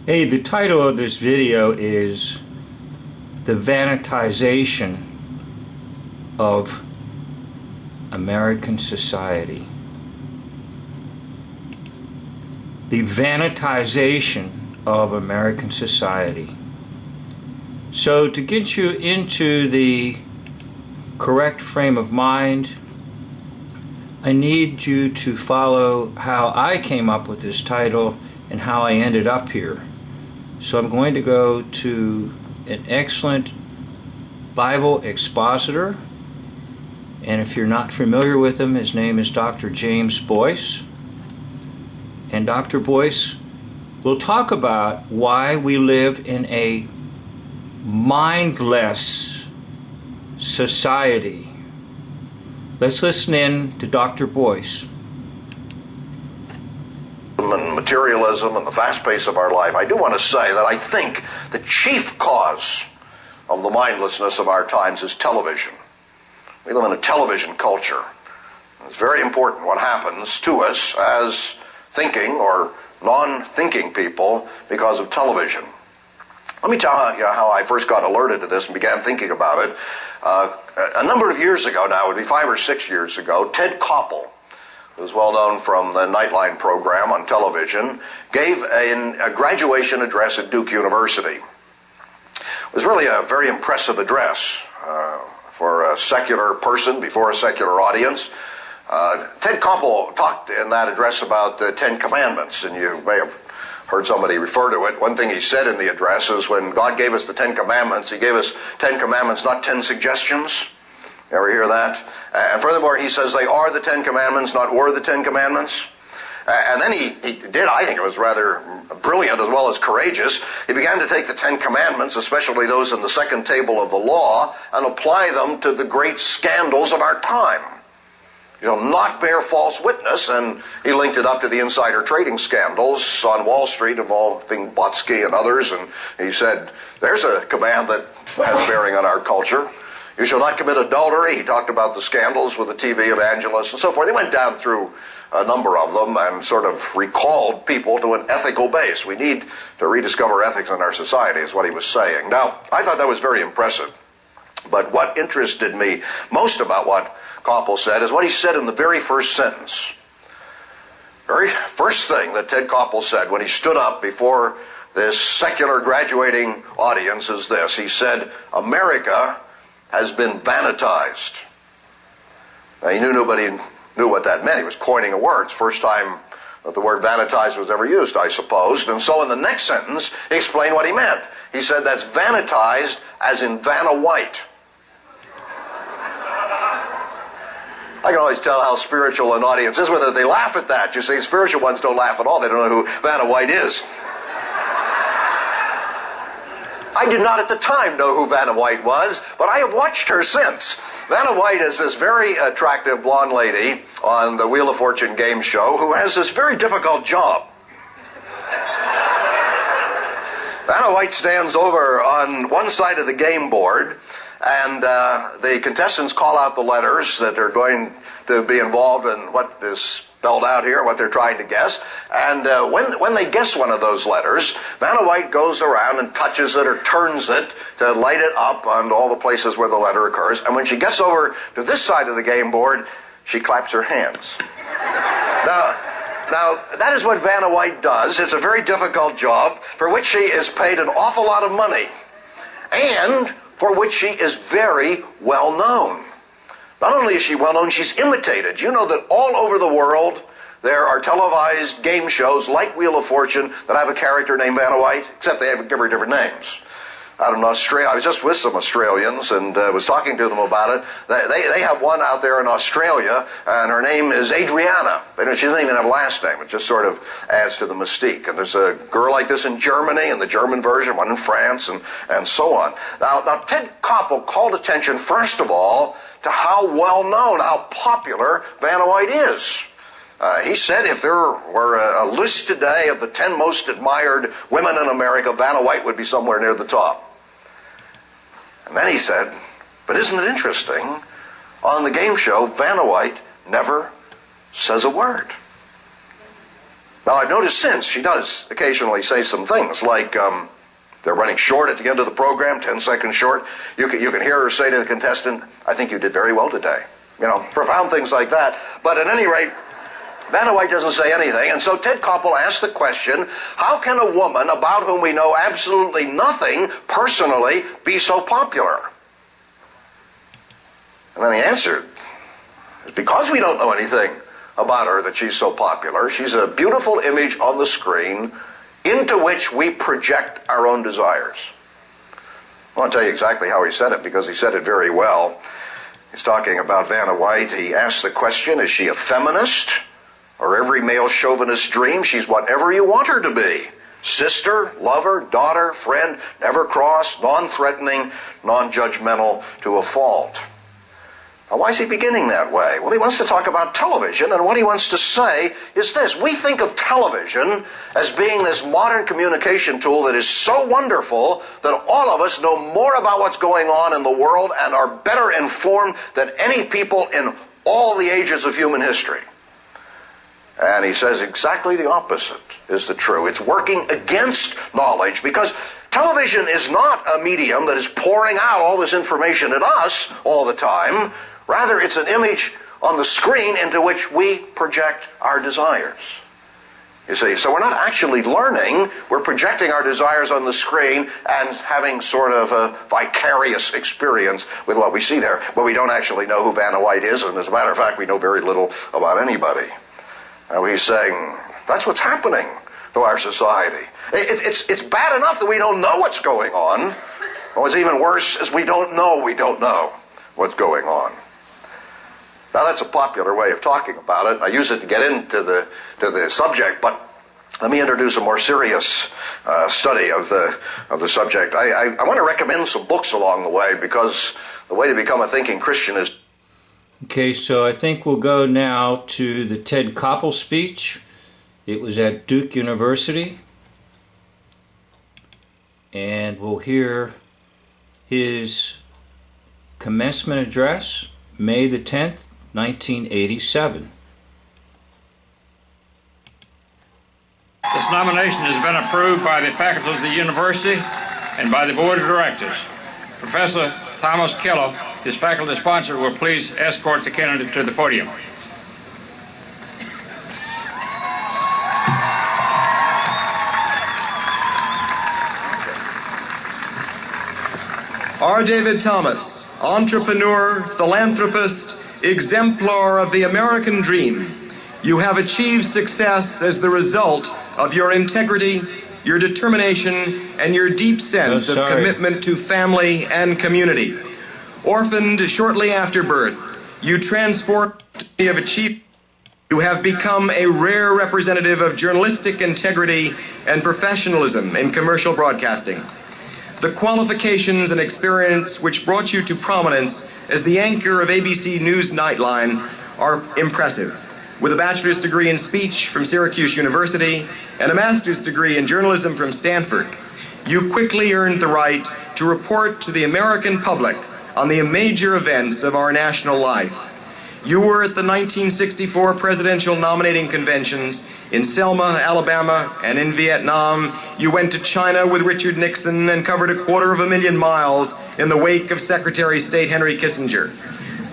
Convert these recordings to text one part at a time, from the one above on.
Hey, the title of this video is The Vannatization of American Society. The Vannatization of American Society. So to get you into the correct frame of mind, I need you to follow how I came up with this title and how I ended up here. So I'm going to go to an excellent Bible expositor, and if you're not familiar with him, his name is Dr. James Boyce. And Dr. Boyce will talk about why we live in a mindless society. Let's listen in to Dr. Boyce. And materialism and the fast pace of our life, I do want to say that I think the chief cause of the mindlessness of our times is television. We live in a television culture. It's very important what happens to us as thinking or non-thinking people because of television. Let me tell you how I first got alerted to this and began thinking about it. A number of years ago now, it would be 5 or 6 years ago, Ted Koppel, who's well known from the Nightline program on television, gave a graduation address at Duke University. It was really a very impressive address for a secular person before a secular audience. Ted Koppel talked in that address about the Ten Commandments, and you may have heard somebody refer to it. One thing he said in the address is when God gave us the Ten Commandments, he gave us 10 commandments, not 10 suggestions. You ever hear that? And furthermore, he says they are the 10 commandments, not were the 10 commandments. And then he did, I think it was rather brilliant as well as courageous, he began to take the 10 commandments, especially those in the second table of the law, and apply them to the great scandals of our time. You shall not bear false witness, and he linked it up to the insider trading scandals on Wall Street involving Botsky and others, and he said, there's a command that has bearing on our culture. You shall not commit adultery. He talked about the scandals with the TV evangelists and so forth. He went down through a number of them and sort of recalled people to an ethical base. We need to rediscover ethics in our society, is what he was saying. Now, I thought that was very impressive. But what interested me most about what Koppel said is what he said in the very first sentence. Very first thing that Ted Koppel said when he stood up before this secular graduating audience is this. He said, America has been vannatized. Now, nobody knew what that meant. He was coining a word. It's the first time that the word vannatized was ever used, I suppose. And so in the next sentence, he explained what he meant. He said that's vannatized as in Vanna White. I can always tell how spiritual an audience is, whether they laugh at that. You see, spiritual ones don't laugh at all. They don't know who Vanna White is. I did not at the time know who Vanna White was, but I have watched her since. Vanna White is this very attractive blonde lady on the Wheel of Fortune game show who has this very difficult job. Vanna White stands over on one side of the game board, and the contestants call out the letters that are going to be involved in what is spelled out here, what they're trying to guess. And when they guess one of those letters, Vanna White goes around and touches it or turns it to light it up on all the places where the letter occurs. And when she gets over to this side of the game board, she claps her hands. Now, that is what Vanna White does. It's a very difficult job for which she is paid an awful lot of money and for which she is very well known. Not only is she well known, she's imitated. You know that all over the world there are televised game shows like Wheel of Fortune that have a character named Vanna White, except they give her different names. Out in Australia, I was just with some Australians and was talking to them about it. They have one out there in Australia, and her name is Adriana. She doesn't even have a last name. It just sort of adds to the mystique. And there's a girl like this in Germany, and the German version, one in France, and so on. Now, Ted Koppel called attention, first of all, to how well known, how popular Vanna White is. He said if there were a list today of the 10 most admired women in America, Vanna White would be somewhere near the top. And then he said, but isn't it interesting, on the game show, Vanna White never says a word. Now, I've noticed since she does occasionally say some things like, they're running short at the end of the program, 10 seconds short. You can hear her say to the contestant, I think you did very well today. You know, profound things like that. But at any rate, Vanna White doesn't say anything, and so Ted Koppel asked the question, how can a woman about whom we know absolutely nothing personally be so popular? And then he answered, it's because we don't know anything about her that she's so popular. She's a beautiful image on the screen into which we project our own desires. I want to tell you exactly how he said it, because he said it very well. He's talking about Vanna White. He asked the question, is she a feminist? Or every male chauvinist's dream, she's whatever you want her to be. Sister, lover, daughter, friend, never cross, non-threatening, non-judgmental to a fault. Now, why is he beginning that way? Well, he wants to talk about television, and what he wants to say is this. We think of television as being this modern communication tool that is so wonderful that all of us know more about what's going on in the world and are better informed than any people in all the ages of human history. And he says exactly the opposite is the true. It's working against knowledge, because television is not a medium that is pouring out all this information at us all the time. Rather, it's an image on the screen into which we project our desires. You see, so we're not actually learning. We're projecting our desires on the screen and having sort of a vicarious experience with what we see there. But we don't actually know who Vanna White is, and as a matter of fact, we know very little about anybody. And he's saying, that's what's happening to our society. It's bad enough that we don't know what's going on. And what's even worse is we don't know what's going on. Now, that's a popular way of talking about it. I use it to get into the subject, but let me introduce a more serious study of the subject. I want to recommend some books along the way, because the way to become a thinking Christian is... Okay, so I think we'll go now to the Ted Koppel speech. It was at Duke University, and we'll hear his commencement address, May the 10th, 1987. This nomination has been approved by the faculty of the university and by the board of directors. Professor Thomas Kello, his faculty sponsor, will please escort the candidate to the podium. R. David Thomas, entrepreneur, philanthropist, exemplar of the American dream. You have achieved success as the result of your integrity, your determination, and your deep sense of commitment to family and community. Orphaned shortly after birth, you transformed of achievement. You have become a rare representative of journalistic integrity and professionalism in commercial broadcasting. The qualifications and experience which brought you to prominence as the anchor of ABC News Nightline are impressive. With a bachelor's degree in speech from Syracuse University and a master's degree in journalism from Stanford, you quickly earned the right to report to the American public on the major events of our national life. You were at the 1964 presidential nominating conventions in Selma, Alabama, and in Vietnam. You went to China with Richard Nixon and covered 250,000 miles in the wake of Secretary of State Henry Kissinger.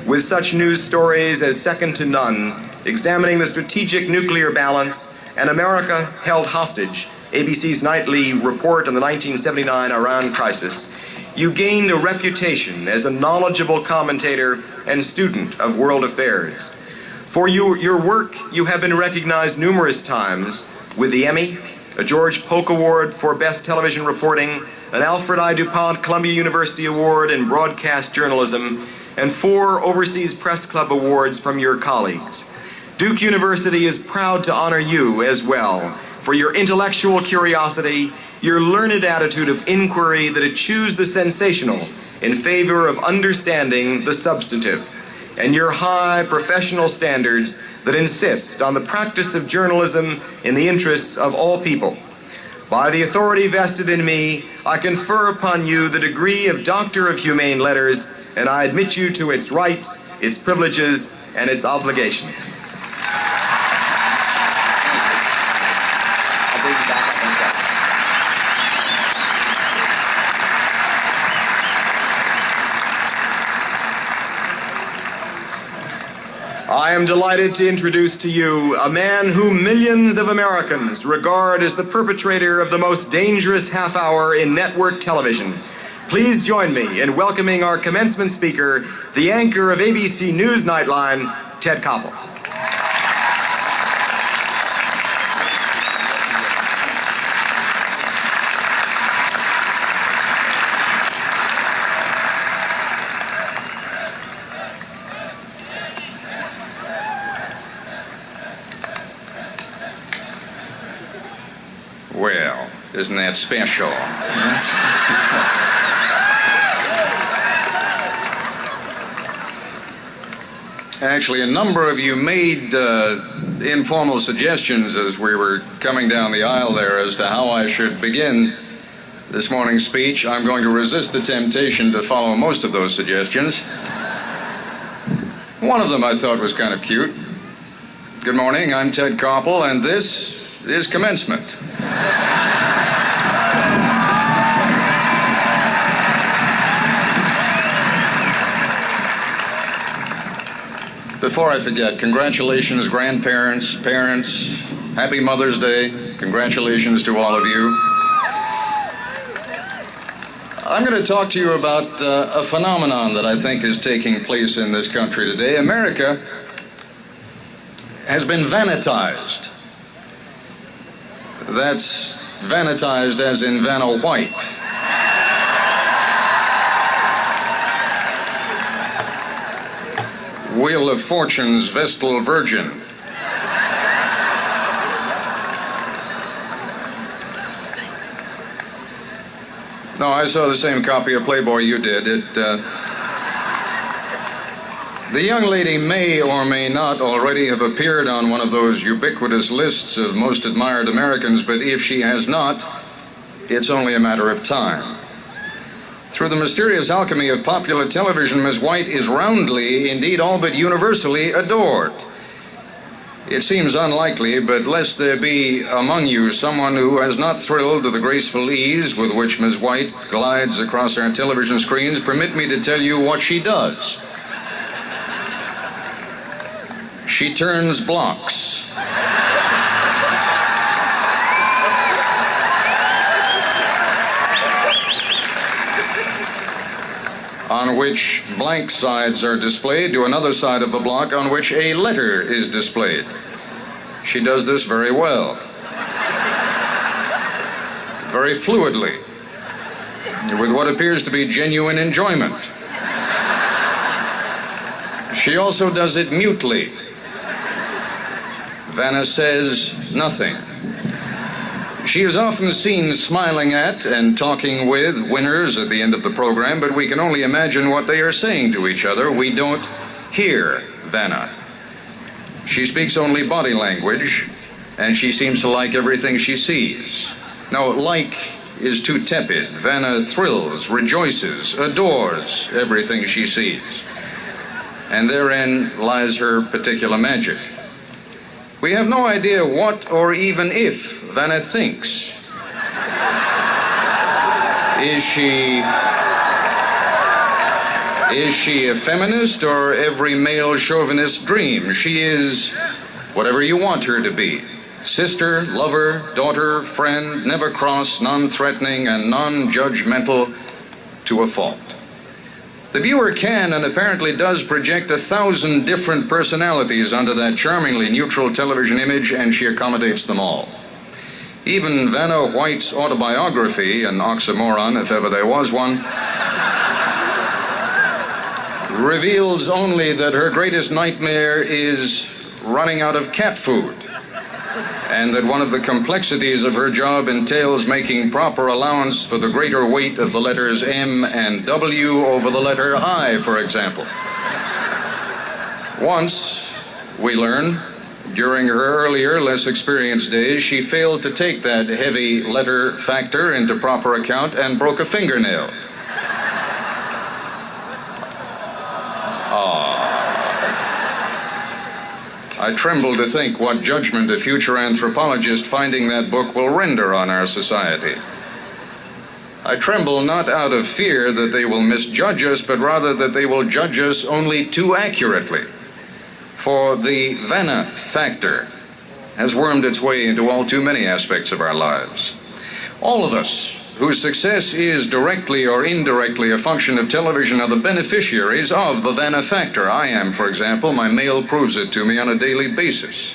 With such news stories as second to none, examining the strategic nuclear balance and America held hostage, ABC's nightly report on the 1979 Iran crisis, you gained a reputation as a knowledgeable commentator and student of world affairs. For your work, you have been recognized numerous times with the Emmy, a George Polk Award for Best Television Reporting, an Alfred I. DuPont Columbia University Award in Broadcast Journalism, and 4 Overseas Press Club Awards from your colleagues. Duke University is proud to honor you as well for your intellectual curiosity, your learned attitude of inquiry that eschews the sensational in favor of understanding the substantive, and your high professional standards that insist on the practice of journalism in the interests of all people. By the authority vested in me, I confer upon you the degree of Doctor of Humane Letters, and I admit you to its rights, its privileges, and its obligations. I am delighted to introduce to you a man who millions of Americans regard as the perpetrator of the most dangerous half hour in network television. Please join me in welcoming our commencement speaker, the anchor of ABC News Nightline, Ted Koppel. Well, isn't that special? Actually, a number of you made informal suggestions as we were coming down the aisle there as to how I should begin this morning's speech. I'm going to resist the temptation to follow most of those suggestions. One of them I thought was kind of cute. Good morning, I'm Ted Koppel, and this is commencement. Before I forget, congratulations, grandparents, parents, happy Mother's Day. Congratulations to all of you. I'm going to talk to you about a phenomenon that I think is taking place in this country today. America has been vannatized. That's vannatized as in Vanna White. Wheel of Fortune's Vestal Virgin. No, I saw the same copy of Playboy you did. The young lady may or may not already have appeared on one of those ubiquitous lists of most admired Americans, but if she has not, it's only a matter of time. Through the mysterious alchemy of popular television, Miss White is roundly, indeed all but universally, adored. It seems unlikely, but lest there be among you someone who has not thrilled to the graceful ease with which Miss White glides across our television screens, permit me to tell you what she does. She turns blocks. On which blank sides are displayed to another side of the block on which a letter is displayed. She does this very well. Very fluidly, with what appears to be genuine enjoyment. She also does it mutely. Vanna says nothing. She is often seen smiling at and talking with winners at the end of the program, but we can only imagine what they are saying to each other. We don't hear Vanna. She speaks only body language, and she seems to like everything she sees. No, like is too tepid. Vanna thrills, rejoices, adores everything she sees. And therein lies her particular magic. We have no idea what or even if Vanna thinks. Is she a feminist or every male chauvinist's dream? She is whatever you want her to be. Sister, lover, daughter, friend, never cross, non-threatening, and non-judgmental to a fault. The viewer can and apparently does project 1,000 different personalities onto that charmingly neutral television image, and she accommodates them all. Even Vanna White's autobiography, an oxymoron if ever there was one, reveals only that her greatest nightmare is running out of cat food, and that one of the complexities of her job entails making proper allowance for the greater weight of the letters M and W over the letter I, for example. Once, we learn, during her earlier, less experienced days, she failed to take that heavy letter factor into proper account and broke a fingernail. I tremble to think what judgment a future anthropologist finding that book will render on our society. I tremble not out of fear that they will misjudge us, but rather that they will judge us only too accurately. For the Vanna factor has wormed its way into all too many aspects of our lives. All of us whose success is directly or indirectly a function of television are the beneficiaries of the Vanna factor. I am, for example. My mail proves it to me on a daily basis.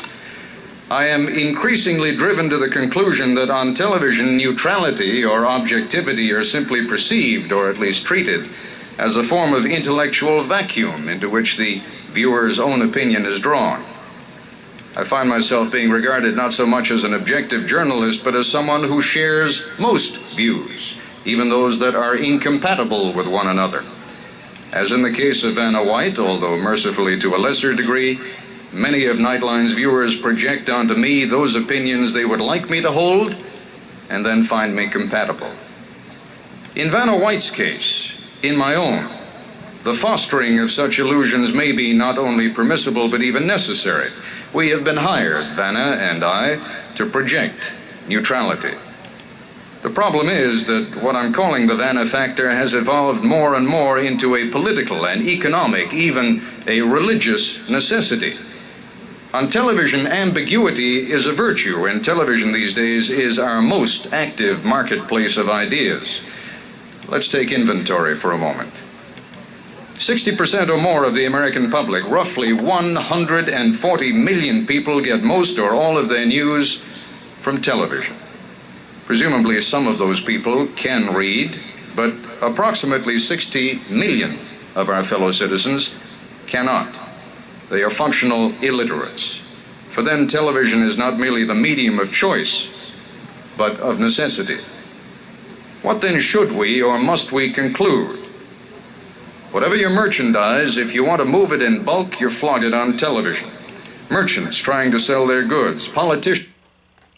I am increasingly driven to the conclusion that on television, neutrality or objectivity are simply perceived, or at least treated, as a form of intellectual vacuum into which the viewer's own opinion is drawn. I find myself being regarded not so much as an objective journalist, but as someone who shares most views, even those that are incompatible with one another. As in the case of Vanna White, although mercifully to a lesser degree, many of Nightline's viewers project onto me those opinions they would like me to hold, and then find me compatible. In Vanna White's case, in my own, the fostering of such illusions may be not only permissible but even necessary. We have been hired, Vanna and I, to project neutrality. The problem is that what I'm calling the Vanna factor has evolved more and more into a political and economic, even a religious necessity. On television, ambiguity is a virtue, and television these days is our most active marketplace of ideas. Let's take inventory for a moment. 60% or more of the American public, roughly 140 million people, get most or all of their news from television. Presumably some of those people can read, but approximately 60 million of our fellow citizens cannot. They are functional illiterates. For them, television is not merely the medium of choice, but of necessity. What then should we or must we conclude? Whatever your merchandise, if you want to move it in bulk, you flog it on television. Merchants trying to sell their goods, politicians...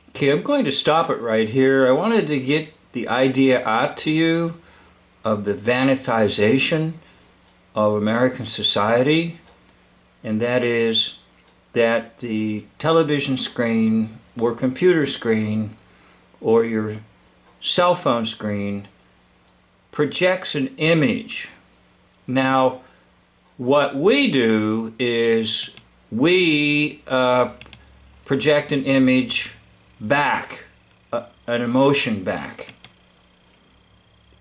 Okay, I'm going to stop it right here. I wanted to get the idea out to you of the vannatization of American society, and that is that the television screen or computer screen or your cell phone screen projects an image. Now, what we do is we project an image back, an emotion back,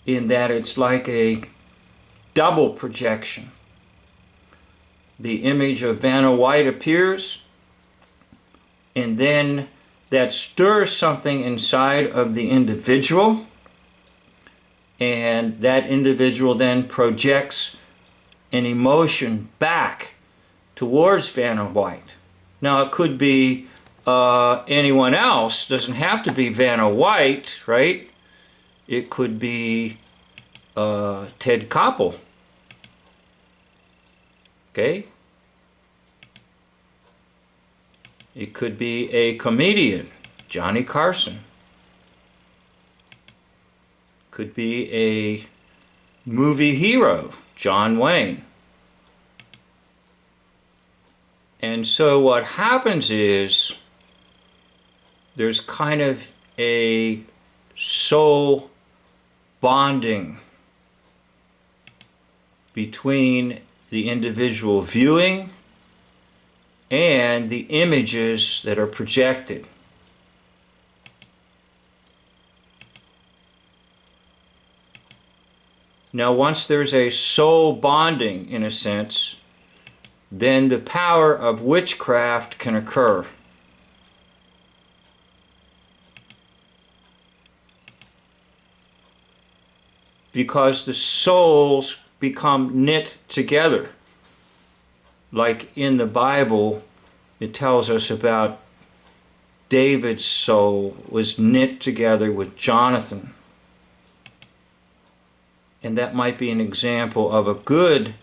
in that it's like a double projection. The image of Vanna White appears, and then that stirs something inside of the individual, and that individual then projects an emotion back towards Vanna White. Now, it could be anyone else, doesn't have to be Vanna White, right? It could be Ted Koppel. Okay? It could be a comedian, Johnny Carson. Could be a movie hero, John Wayne. And so what happens is there's kind of a soul bonding between the individual viewing and the images that are projected. Now, once there's a soul bonding, in a sense, then the power of witchcraft can occur. Because the souls become knit together. Like in the Bible, it tells us about David's soul was knit together with Jonathan. And that might be an example of a good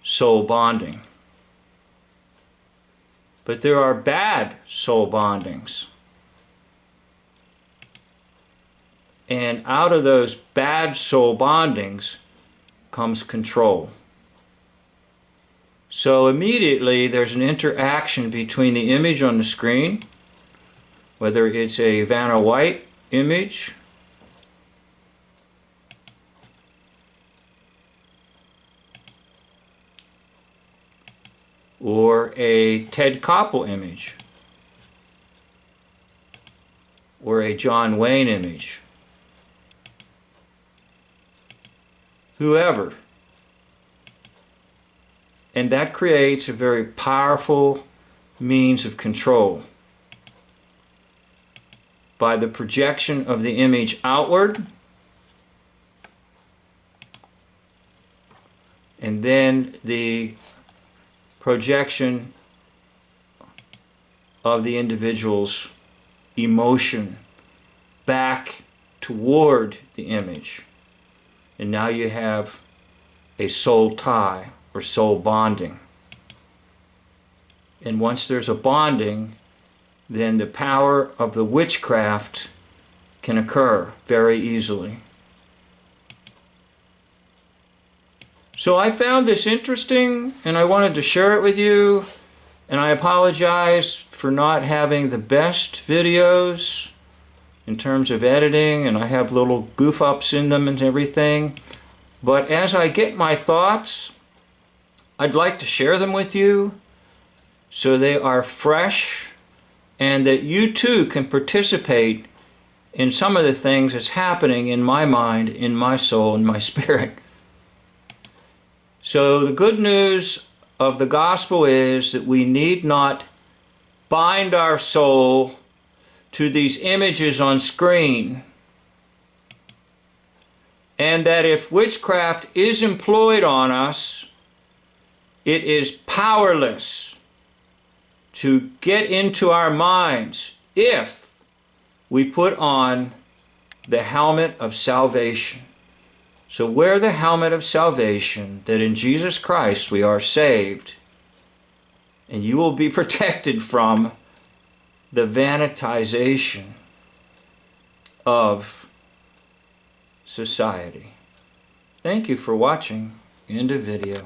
soul bonding. But there are bad soul bondings. And out of those bad soul bondings comes control. So immediately there's an interaction between the image on the screen, whether it's a Vanna White image or a Ted Koppel image, or a John Wayne image, whoever. And that creates a very powerful means of control by the projection of the image outward, and then the projection of the individual's emotion back toward the image. And now you have a soul tie or soul bonding. And once there's a bonding, then the power of the witchcraft can occur very easily. So I found this interesting, and I wanted to share it with you, and I apologize for not having the best videos in terms of editing, and I have little goof ups in them and everything. But as I get my thoughts, I'd like to share them with you so they are fresh, and that you too can participate in some of the things that's happening in my mind, in my soul, in my spirit. So the good news of the gospel is that we need not bind our soul to these images on screen, and that if witchcraft is employed on us, it is powerless to get into our minds if we put on the helmet of salvation. So wear the helmet of salvation, that in Jesus Christ we are saved, and you will be protected from the vannatization of society. Thank you for watching. End of video.